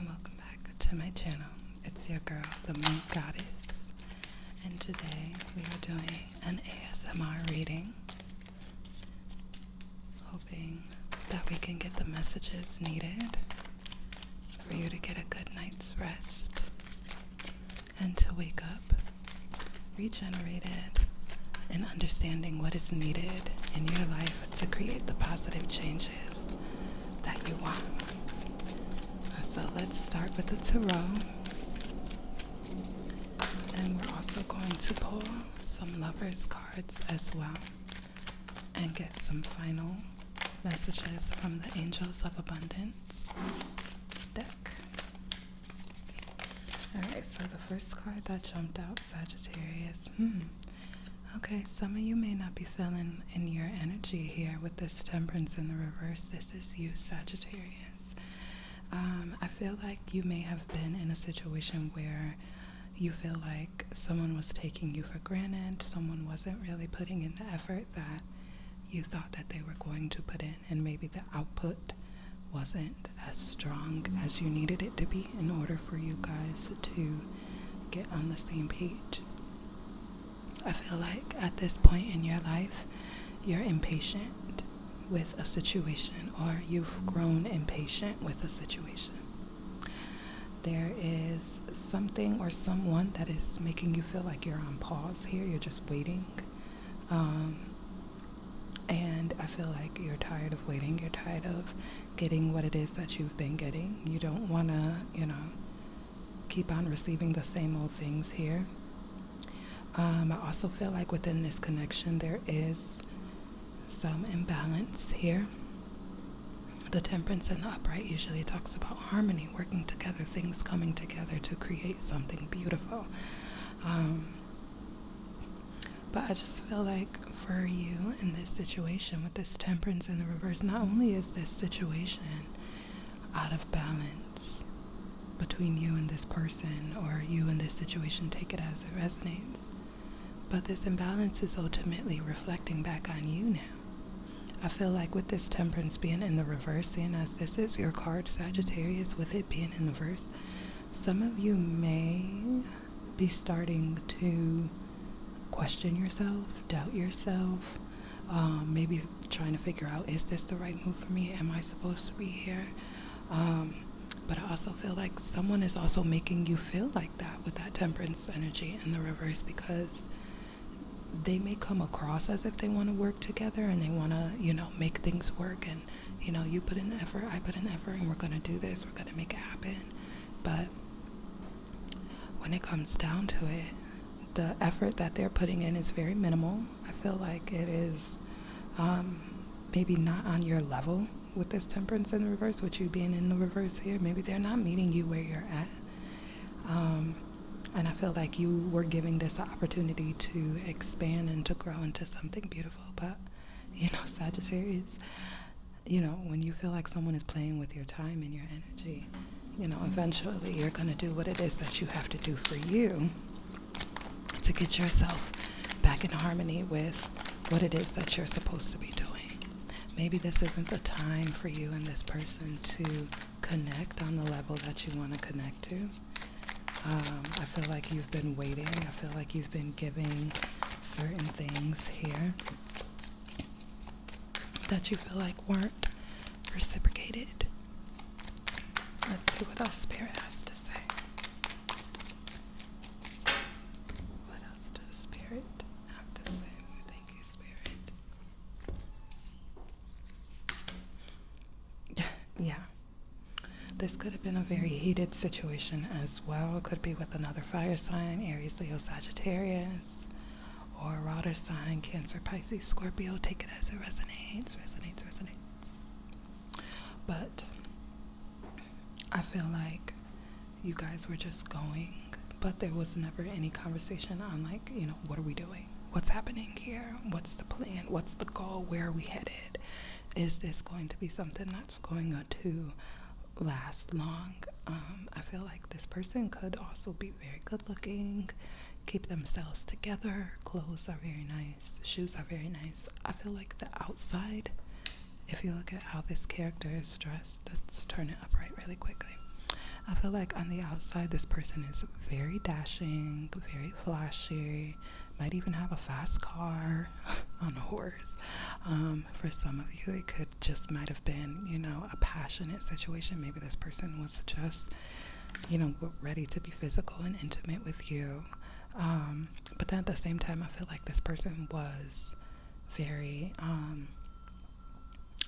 and welcome back to my channel. It's your girl, the Moon Goddess, and today we are doing an ASMR reading, hoping that we can get the messages needed for you to get a good night's rest and to wake up regenerated and understanding what is needed in your life to create the positive changes that you want. So let's start with the tarot, and we're also going to pull some lovers cards as well and get some final messages from the Angels of Abundance deck. Alright, so the first card that jumped out, Sagittarius. Okay, some of you may not be feeling in your energy here with this Temperance in the reverse. This is you, Sagittarius. I feel like you may have been in a situation where you feel like someone was taking you for granted, someone wasn't really putting in the effort that you thought that they were going to put in, and maybe the output wasn't as strong as you needed it to be in order for you guys to get on the same page. I feel like at this point in your life, you're impatient with a situation, or you've grown impatient with a situation. There is something or someone that is making you feel like you're on pause here. You're just waiting. And I feel like you're tired of waiting. You're tired of getting what it is that you've been getting. You don't want to, keep on receiving the same old things here. I also feel like within this connection, there is some imbalance here. The Temperance and the Upright usually talks about harmony, working together, things coming together to create something beautiful. But I just feel like for you in this situation with this Temperance in the reverse, not only is this situation out of balance between you and this person, or you and this situation, take it as it resonates, but this imbalance is ultimately reflecting back on you now. I feel like with this Temperance being in the reverse, seeing as this is your card, Sagittarius, with it being in the reverse, some of you may be starting to question yourself, doubt yourself, maybe trying to figure out, is this the right move for me? Am I supposed to be here? But I also feel like someone is also making you feel like that with that Temperance energy in the reverse, because they may come across as if they want to work together and they want to, make things work, and, you put in the effort, I put in the effort, and we're going to do this, we're going to make it happen. But when it comes down to it, the effort that they're putting in is very minimal. I feel like it is maybe not on your level with this Temperance in the reverse, with you being in the reverse here. Maybe they're not meeting you where you're at. And I feel like you were giving this an opportunity to expand and to grow into something beautiful. But, Sagittarius, when you feel like someone is playing with your time and your energy, eventually you're going to do what it is that you have to do for you to get yourself back in harmony with what it is that you're supposed to be doing. Maybe this isn't the time for you and this person to connect on the level that you want to connect to. I feel like you've been waiting. I feel like you've been giving certain things here that you feel like weren't reciprocated. Let's see what else Spirit has to say. What else does Spirit have to say? Thank you, Spirit. Yeah. This could have been a very heated situation as well. It could be with another fire sign, Aries, Leo, Sagittarius, or a water sign, Cancer, Pisces, Scorpio. Take it as it resonates. But I feel like you guys were just going, but there was never any conversation on what are we doing? What's happening here? What's the plan? What's the goal? Where are we headed? Is this going to be something that's going to last long? I feel like this person could also be very good looking, keep themselves together, clothes are very nice, shoes are very nice. I feel like the outside, if you look at how this character is dressed, let's turn it upright really quickly. I feel like on the outside, this person is very dashing, very flashy, might even have a fast car on a horse. For some of you, it could just might have been, a passionate situation. Maybe this person was just, ready to be physical and intimate with you. But then at the same time, I feel like this person was very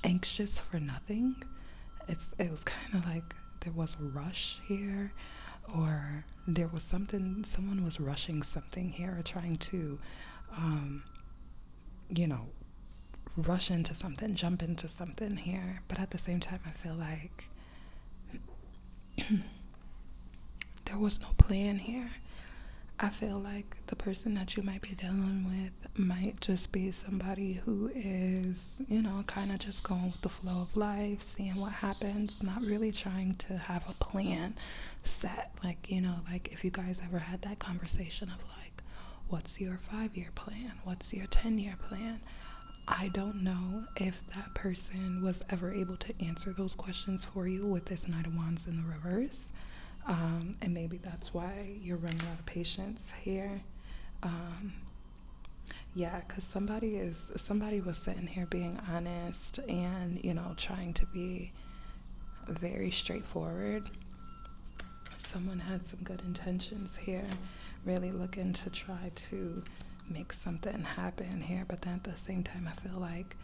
anxious for nothing. It was kind of like there was a rush here, or there was someone was rushing something here, or trying to rush into something, jump into something here. But at the same time, I feel like there was no plan here. I feel like the person that you might be dealing with might just be somebody who is, kind of just going with the flow of life, seeing what happens, not really trying to have a plan set. Like if you guys ever had that conversation of like, what's your 5-year plan? What's your 10-year plan? I don't know if that person was ever able to answer those questions for you with this Knight of Wands in the reverse. And maybe that's why you're running out of patience here. Because somebody was sitting here being honest and, trying to be very straightforward. Someone had some good intentions here, really looking to try to make something happen here. But then at the same time, I feel like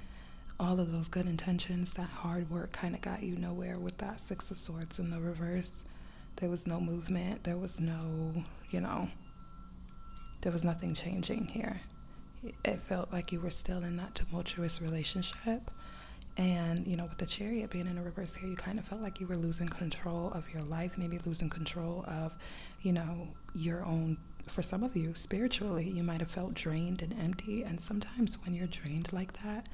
all of those good intentions, that hard work kind of got you nowhere with that 6 of Swords in the reverse. There was no movement. There was no, there was nothing changing here. It felt like you were still in that tumultuous relationship. And, with the Chariot being in the reverse here, you kind of felt like you were losing control of your life, maybe losing control of, your own. For some of you, spiritually, you might have felt drained and empty. And sometimes when you're drained like that,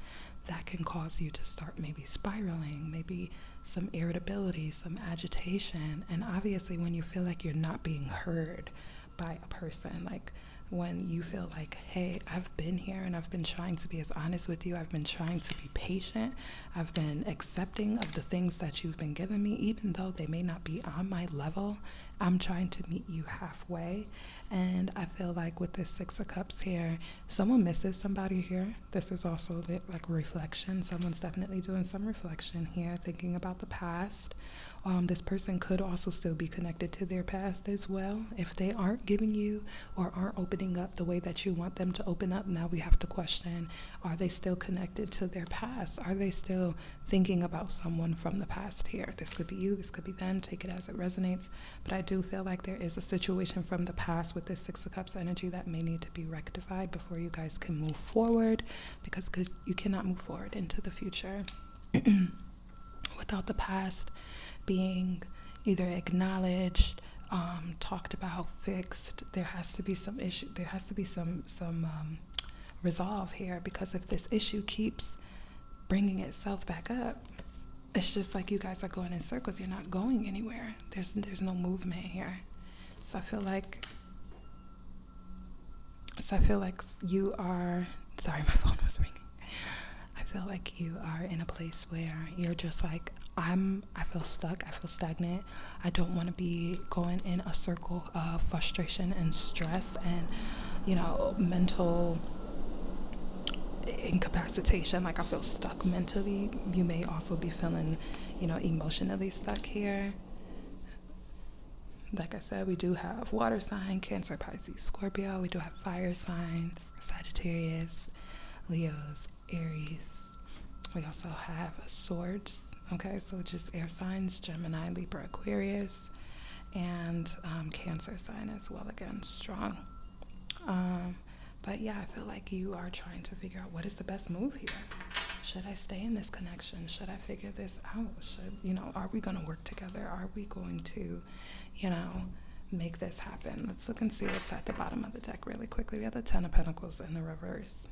that can cause you to start maybe spiraling, maybe some irritability, some agitation. And obviously when you feel like you're not being heard by a person, like when you feel like, hey, I've been here and I've been trying to be as honest with you, I've been trying to be patient, I've been accepting of the things that you've been giving me, even though they may not be on my level, I'm trying to meet you halfway. And I feel like with this 6 of Cups here, someone misses somebody here. This is also like reflection. Someone's definitely doing some reflection here, thinking about the past. This person could also still be connected to their past as well. If they aren't giving you or aren't opening up the way that you want them to open up, now we have to question, are they still connected to their past? Are they still thinking about someone from the past here? This could be you, this could be them, take it as it resonates. But I do feel like there is a situation from the past with this 6 of Cups energy that may need to be rectified before you guys can move forward, because you cannot move forward into the future without the past being either acknowledged, talked about, fixed. There has to be some issue. There has to be some resolve here, because if this issue keeps bringing itself back up, it's just like you guys are going in circles. You're not going anywhere. There's no movement here. So I feel like you are. Sorry, my phone was ringing. I feel like you are in a place where you're just like, I feel stuck, I feel stagnant. I don't want to be going in a circle of frustration and stress and, mental incapacitation. Like I feel stuck mentally. You may also be feeling, emotionally stuck here. Like I said, we do have water sign, Cancer, Pisces, Scorpio. We do have fire signs, Sagittarius, Leos, Aries. We also have Swords, okay, so just air signs, Gemini, Libra, Aquarius, and Cancer sign as well, again, strong. But yeah, I feel like you are trying to figure out what is the best move here. Should I stay in this connection? Should I figure this out? Are we going to work together? Are we going to, make this happen? Let's look and see what's at the bottom of the deck really quickly. We have the 10 of Pentacles in the reverse.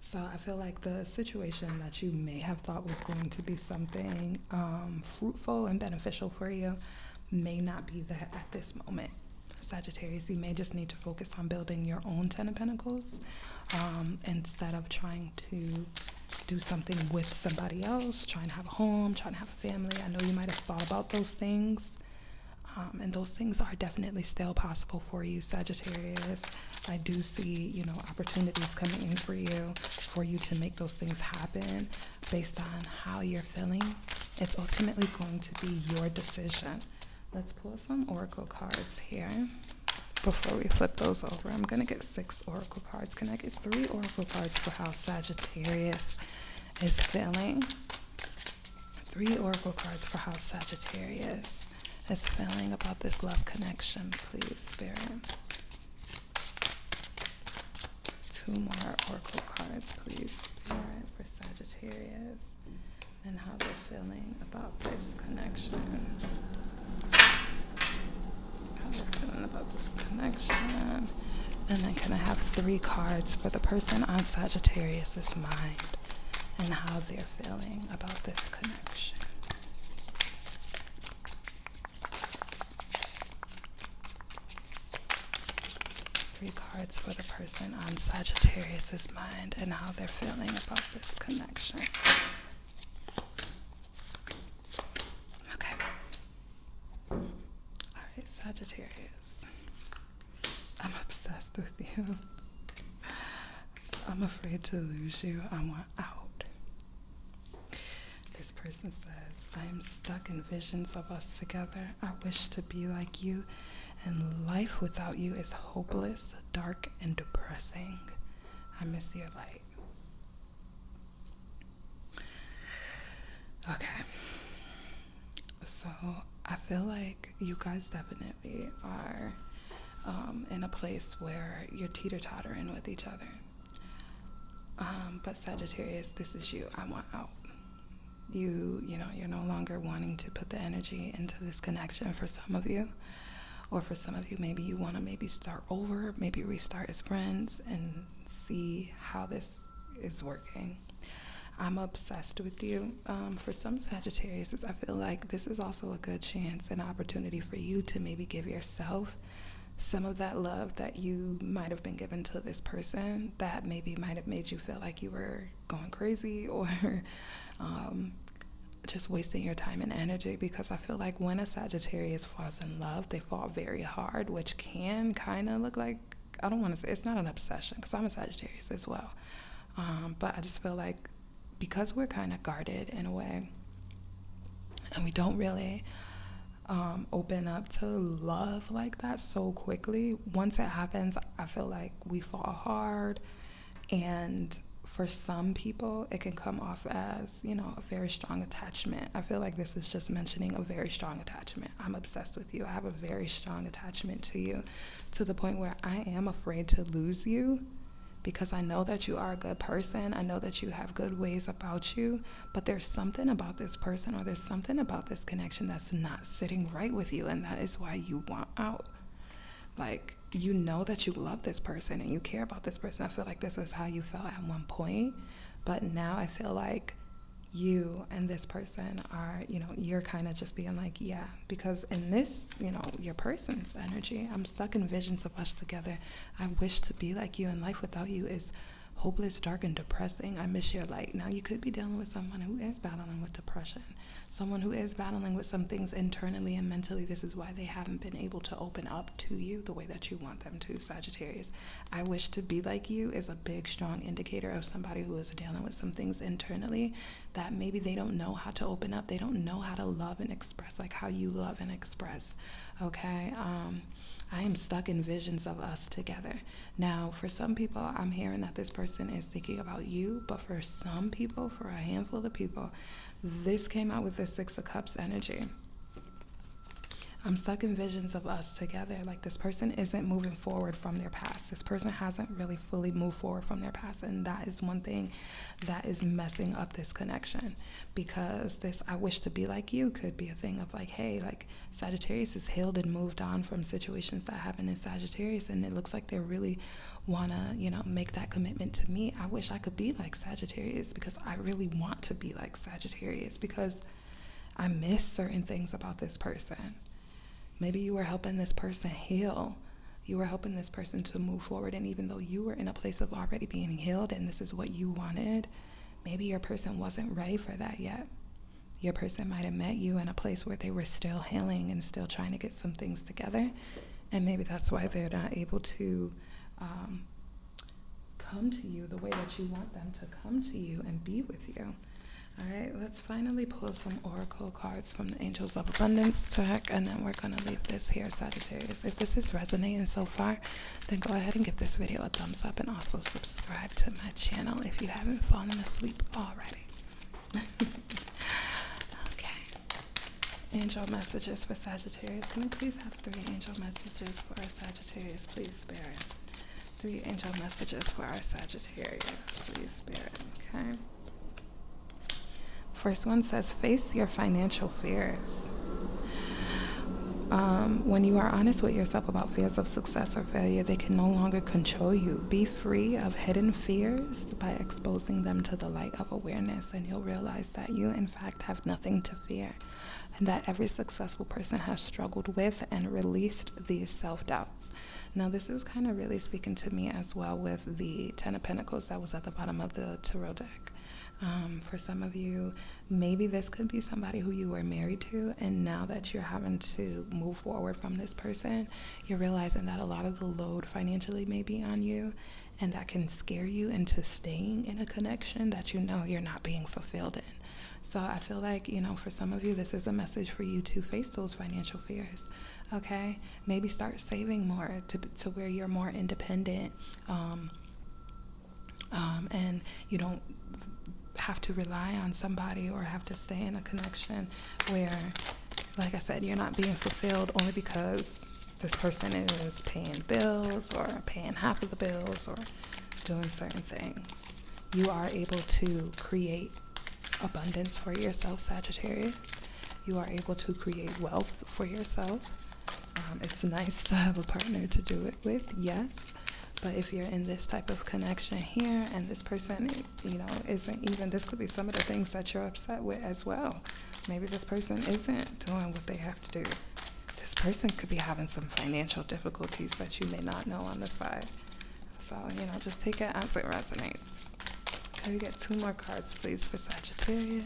So I feel like the situation that you may have thought was going to be something fruitful and beneficial for you may not be that at this moment. Sagittarius, you may just need to focus on building your own Ten of Pentacles instead of trying to do something with somebody else, trying to have a home, trying to have a family. I know you might have thought about those things, and those things are definitely still possible for you, Sagittarius. I do see, you know, opportunities coming in for you to make those things happen based on how you're feeling. It's ultimately going to be your decision. Let's pull some oracle cards here before we flip those over. I'm going to get 6 oracle cards. Can I get 3 oracle cards for how Sagittarius is feeling? 3 oracle cards for how Sagittarius is feeling about this love connection, please, Spirit. 2 more oracle cards, please, Spirit, for Sagittarius and how they're feeling about this connection. How they're feeling about this connection. And then can I have 3 cards for the person on Sagittarius's mind and how they're feeling about this connection. Three cards for the person on Sagittarius's mind and how they're feeling about this connection. Okay. All right, Sagittarius. I'm obsessed with you. I'm afraid to lose you. I want out. This person says, I am stuck in visions of us together. I wish to be like you, and life without you is hopeless, dark, and depressing. I miss your light. Okay. So I feel like you guys definitely are in a place where you're teeter-tottering with each other. But Sagittarius, this is you. I want out. You know, you're no longer wanting to put the energy into this connection for some of you. Or for some of you, maybe you want to maybe start over, maybe restart as friends and see how this is working. I'm obsessed with you. For some Sagittarius, I feel like this is also a good chance and opportunity for you to maybe give yourself some of that love that you might have been given to this person that maybe might have made you feel like you were going crazy or just wasting your time and energy. Because I feel like when a Sagittarius falls in love, they fall very hard, which can kind of look like, I don't want to say, it's not an obsession because I'm a Sagittarius as well. But I just feel like because we're kind of guarded in a way and we don't really open up to love like that so quickly, once it happens, I feel like we fall hard. And for some people, it can come off as, you know, a very strong attachment. I feel like this is just mentioning a very strong attachment. I'm obsessed with you. I have a very strong attachment to you, to the point where I am afraid to lose you because I know that you are a good person. I know that you have good ways about you, but there's something about this person or there's something about this connection that's not sitting right with you, and that is why you want out. Like, you know that you love this person and you care about this person. I feel like this is how you felt at one point, but now I feel like you and this person are, you know, you're kind of just being like, yeah, because in this, you know, your person's energy, I'm stuck in visions of us together. I wish to be like you, and life without you is hopeless, dark, and depressing. I miss your light. Now, you could be dealing with someone who is battling with depression, someone who is battling with some things internally and mentally. This is why they haven't been able to open up to you the way that you want them to, Sagittarius. I wish to be like you is a big, strong indicator of somebody who is dealing with some things internally that maybe they don't know how to open up. They don't know how to love and express like how you love and express. Okay? I am stuck in visions of us together. Now, for some people, I'm hearing that this person is thinking about you, but for some people, for a handful of people, this came out with the 6 of Cups energy. I'm stuck in visions of us together. Like, this person isn't moving forward from their past. This person hasn't really fully moved forward from their past. And that is one thing that is messing up this connection. Because this I wish to be like you could be a thing of like, hey, like Sagittarius is healed and moved on from situations that happened in Sagittarius. And it looks like they really want to, you know, make that commitment to me. I wish I could be like Sagittarius because I really want to be like Sagittarius because I miss certain things about this person. Maybe you were helping this person heal. You were helping this person to move forward. And even though you were in a place of already being healed and this is what you wanted, maybe your person wasn't ready for that yet. Your person might have met you in a place where they were still healing and still trying to get some things together. And maybe that's why they're not able to come to you the way that you want them to come to you and be with you. All right, let's finally pull some oracle cards from the Angels of Abundance deck, and then we're going to leave this here, Sagittarius. If this is resonating so far, then go ahead and give this video a thumbs up and also subscribe to my channel if you haven't fallen asleep already. Okay. Angel messages for Sagittarius. Can we please have 3 angel messages for our Sagittarius? Please spare it. 3 angel messages for our Sagittarius. Please spare it. Okay. First one says, face your financial fears. When you are honest with yourself about fears of success or failure, they can no longer control you. Be free of hidden fears by exposing them to the light of awareness, and you'll realize that you, in fact, have nothing to fear, and that every successful person has struggled with and released these self-doubts. Now, this is kind of really speaking to me as well with the 10 of Pentacles that was at the bottom of the tarot deck. For some of you, maybe this could be somebody who you were married to, and now that you're having to move forward from this person, you're realizing that a lot of the load financially may be on you, and that can scare you into staying in a connection that you know you're not being fulfilled in. So I feel like, for some of you, this is a message for you to face those financial fears. Okay, maybe start saving more to where you're more independent, and you don't have to rely on somebody or have to stay in a connection where, like I said, you're not being fulfilled only because this person is paying bills or paying half of the bills or doing certain things. You are able to create abundance for yourself, Sagittarius. You are able to create wealth for yourself. It's nice to have a partner to do it with, yes. But if you're in this type of connection here and this person, isn't even, this could be some of the things that you're upset with as well. Maybe this person isn't doing what they have to do. This person could be having some financial difficulties that you may not know on the side. So, just take it as it resonates. Can we get 2 more cards, please, for Sagittarius?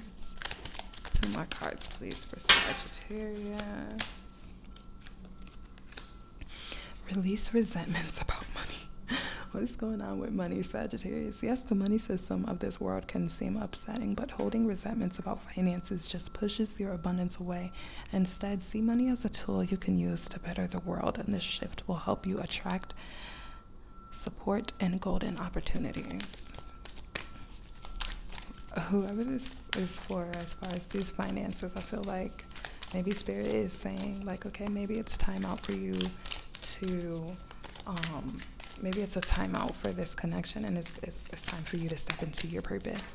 2 more cards, please, for Sagittarius. Release resentments about money. What is going on with money, Sagittarius? Yes, the money system of this world can seem upsetting, but holding resentments about finances just pushes your abundance away. Instead, see money as a tool you can use to better the world, and this shift will help you attract support and golden opportunities. Whoever this is for, as far as these finances, I feel like maybe Spirit is saying, like, okay, maybe it's time out for you to, maybe it's a time out for this connection, and it's time for you to step into your purpose.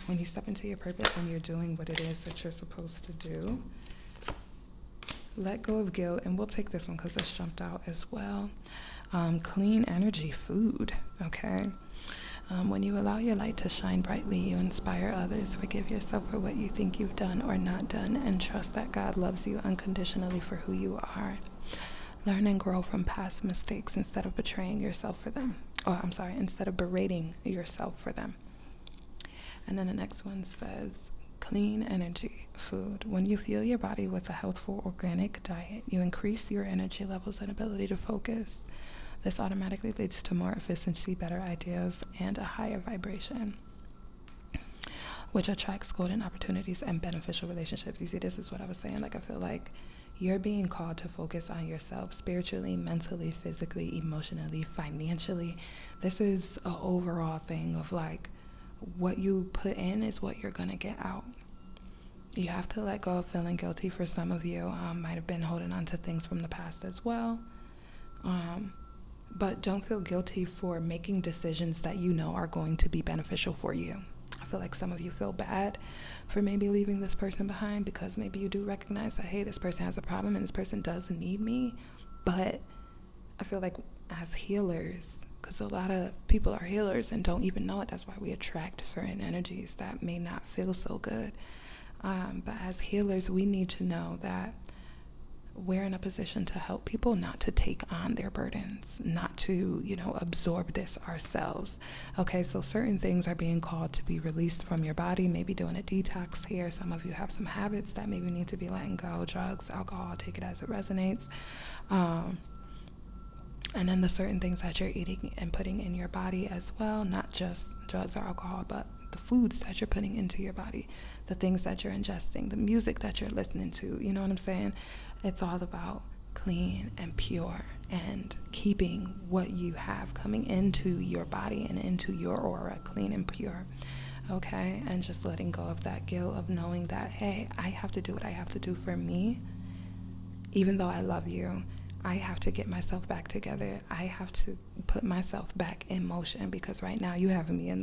When you step into your purpose and you're doing what it is that you're supposed to do, let go of guilt. And we'll take this one because this jumped out as well. Clean energy, food, okay? When you allow your light to shine brightly, you inspire others. Forgive yourself for what you think you've done or not done, and trust that God loves you unconditionally for who you are. Learn and grow from past mistakes instead of betraying yourself for them. Instead of berating yourself for them. And then the next one says, clean energy, food. When you fuel your body with a healthful organic diet, you increase your energy levels and ability to focus. This automatically leads to more efficiency, better ideas, and a higher vibration, which attracts golden opportunities and beneficial relationships. You see, this is what I was saying. Like, I feel like you're being called to focus on yourself spiritually, mentally, physically, emotionally, financially. This is an overall thing of like, what you put in is what you're going to get out. You have to let go of feeling guilty. For some of you, might have been holding on to things from the past as well. But don't feel guilty for making decisions that you know are going to be beneficial for you. I feel like some of you feel bad for maybe leaving this person behind because maybe you do recognize that, hey, this person has a problem and this person does need me. But I feel like as healers, because a lot of people are healers and don't even know it, that's why we attract certain energies that may not feel so good. But as healers, we need to know that we're in a position to help people, not to take on their burdens, not to, absorb this ourselves. Okay, so certain things are being called to be released from your body, maybe doing a detox here. Some of you have some habits that maybe need to be letting go, drugs, alcohol, take it as it resonates. And then the certain things that you're eating and putting in your body as well, not just drugs or alcohol, but the foods that you're putting into your body, the things that you're ingesting, the music that you're listening to, you know what I'm saying? It's all about clean and pure and keeping what you have coming into your body and into your aura clean and pure. Okay, and just letting go of that guilt of knowing that, hey, I have to do what I have to do for me, even though I love you. I have to get myself back together. I have to put myself back in motion, because right now you have me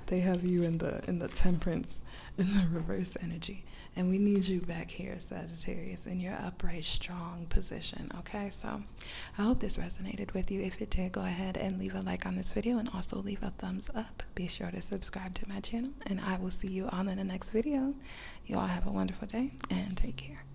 they have you in the temperance, in the reverse energy. And we need you back here, Sagittarius, in your upright, strong position. Okay, so I hope this resonated with you. If it did, go ahead and leave a like on this video and also leave a thumbs up. Be sure to subscribe to my channel, and I will see you all in the next video. You all have a wonderful day and take care.